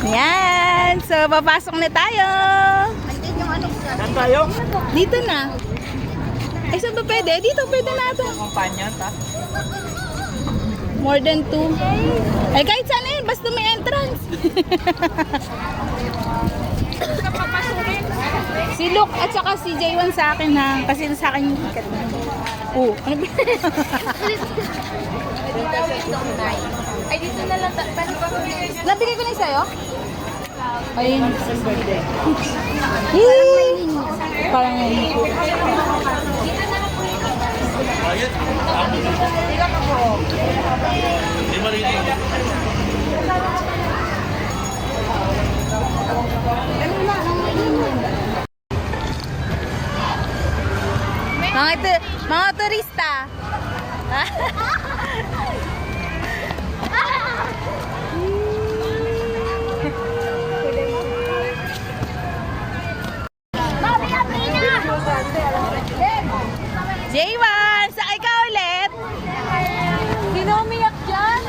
Yan. So, papasok na tayo. Saan tayo? Dito na. Ay, saan ba pwede? Dito pwede na ito. Companion, ta? More than 2. Ay, kahit saan eh. Basta may entrance. Si Luke at saka si J1 sa akin ha. Kasi sa akin yung ticket na. Oh, ano ba? Ay, dito na lang. Nabigay ko na yung sa'yo? Ayun. Parang ngayon. Mga turista. J1, sakay ka ulit. Sino umiyak dyan?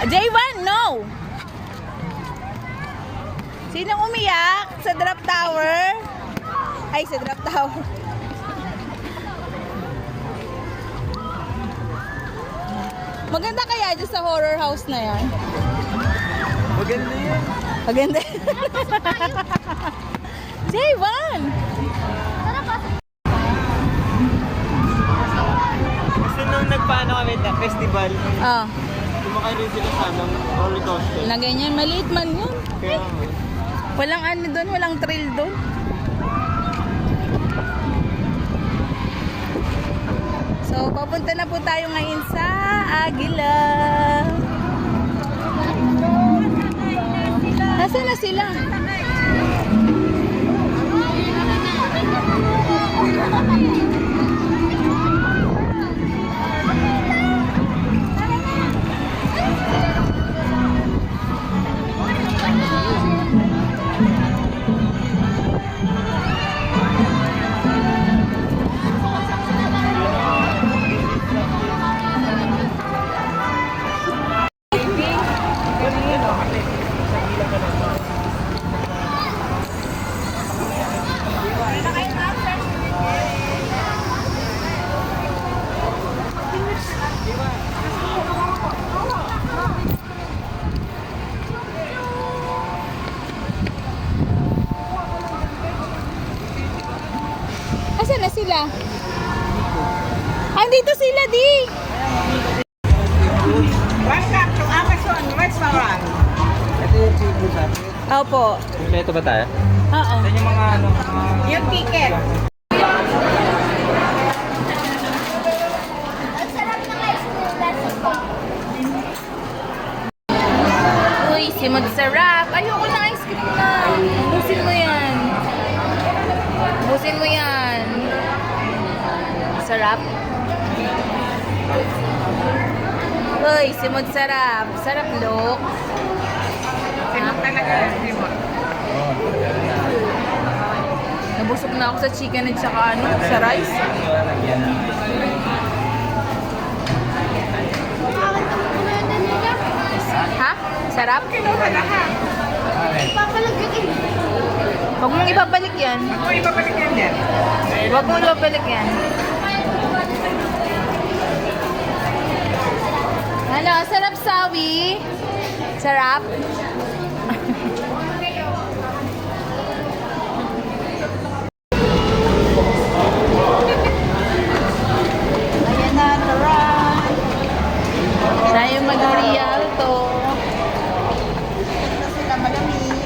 J1, no. Sinong umiyak sa drop tower? Ay, sa drop tower. Maganda kaya dyan sa horror house na yan? Maganda yan. Maganda. J1! Kasi nung nagpaano kami na festival, Oh, kumakay rin sila sa ng roller coaster. na ganyan. Maliit man yun. Kaya, Walang ano doon, walang thrill doon. So, papunta na po tayo ngayon sa Aguila. Nasaan na sila? Asan na sila? Andito sila, di! Welcome to Amazon Restaurant. ito yung seafood sa atin. Opo. Ito ba tayo? Oo. Yan yung mga ano, Yung ticket. Uy, simod sarap. Ayoko na ice cream na. Busin mo yan. Busin mo yan. Sarap. Uy, simod sarap. Sarap, Lok. Sinong talaga yung remote? Nabusog na ako sa chicken at saka ano, sa rice. Ha? Sarap? Kinuha lahat. Huwag mong ibabalik yan. Ako ibabalik yan din. Huwag mong ibabalik yan. Ano, sarap sawi? Sarap? Ayan na, tara. Tayo mag-real to. Ito sila malamig.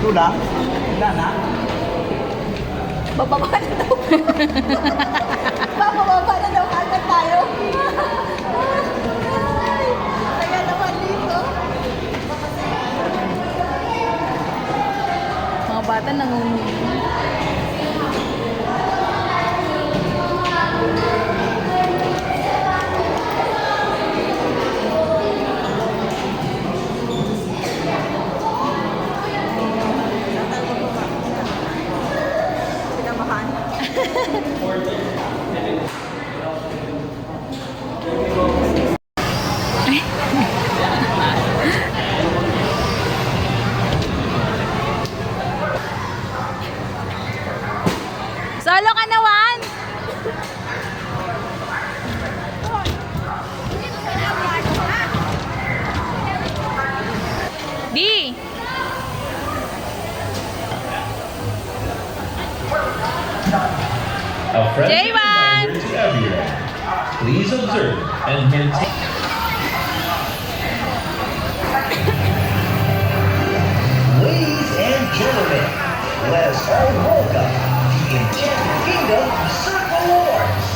Tula? Wala na? Bababa na daw. Bababa na daw agad tayo. Kaya naman dito. Mga bata nangungulit. vocabulary. Please observe and maintain. Ladies and gentlemen, let us all welcome the Enchanted Kingdom Circle Lords.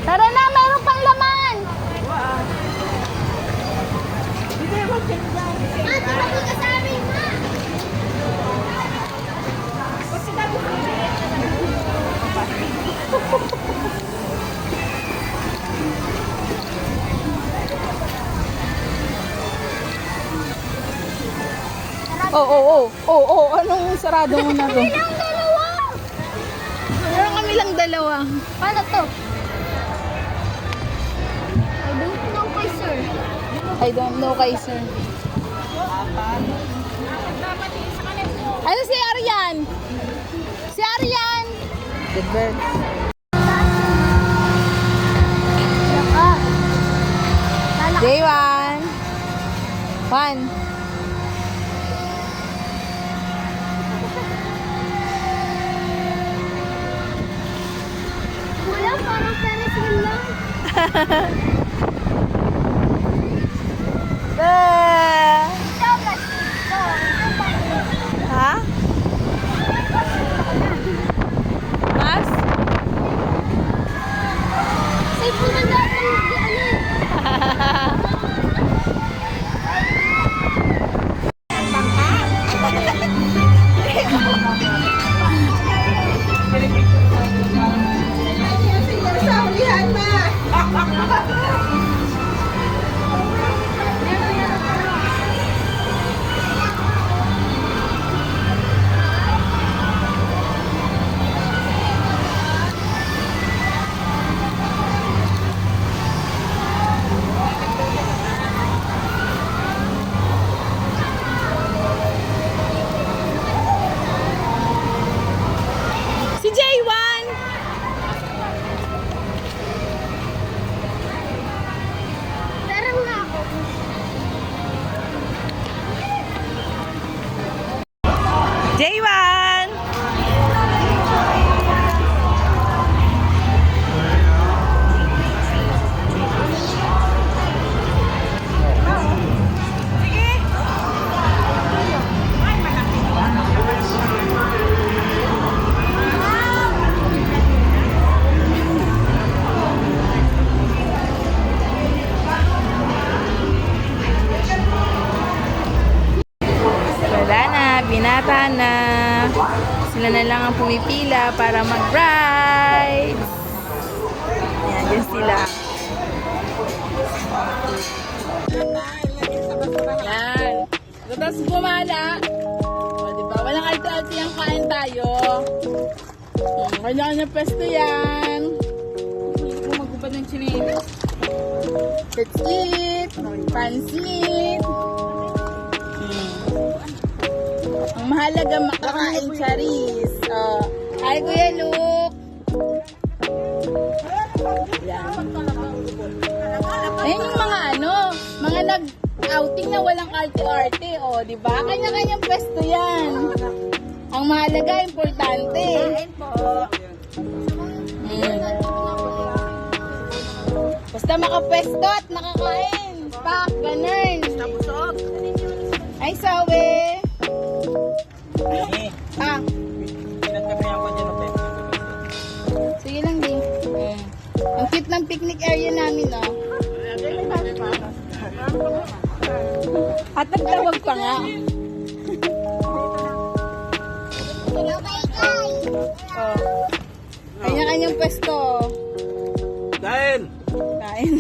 Tara na, meron pang laman! Anong sarado mo na to? Meron kami lang dalawa. Paano to? I don't know kay sir. I don't know kay sir. Ano si Arian? Si Arian! Good bird. Day 1. 1. Wala, parang Ferris wheel lang. Ito, plastic. Ito, Ha? Mas? safe mo na dati. Ano? Si J1! Tara nga ako. J1! Wala na, binata na. Sila na lang ang pumipila para mag-ride. Ayan, dyan sila. Yan. Tapos bumala. O, diba? Walang alto-alto yung kain tayo. Kanya-kanya pesto yan. Hindi ko magubad ng chinelas. Let's eat. Pansit. Ang mahalaga makakain charis. Oh. Hi, Kuya Luke. Yan. Ayun yung mga mga nag-outing na walang arte-arte. O, di ba? Kanya-kanyang pwesto yan. Ang mahalaga, importante. Basta makapwesto at nakakain. Pak, ganun. Ay, sawi. Ah, Pinagtabihan ko dyan ng pwede. sige lang din. Ang cute ng picnic area namin, oh. At nagtawag pa nga. Oh. Kanya-kanyang pwesto. Dahil! Kain.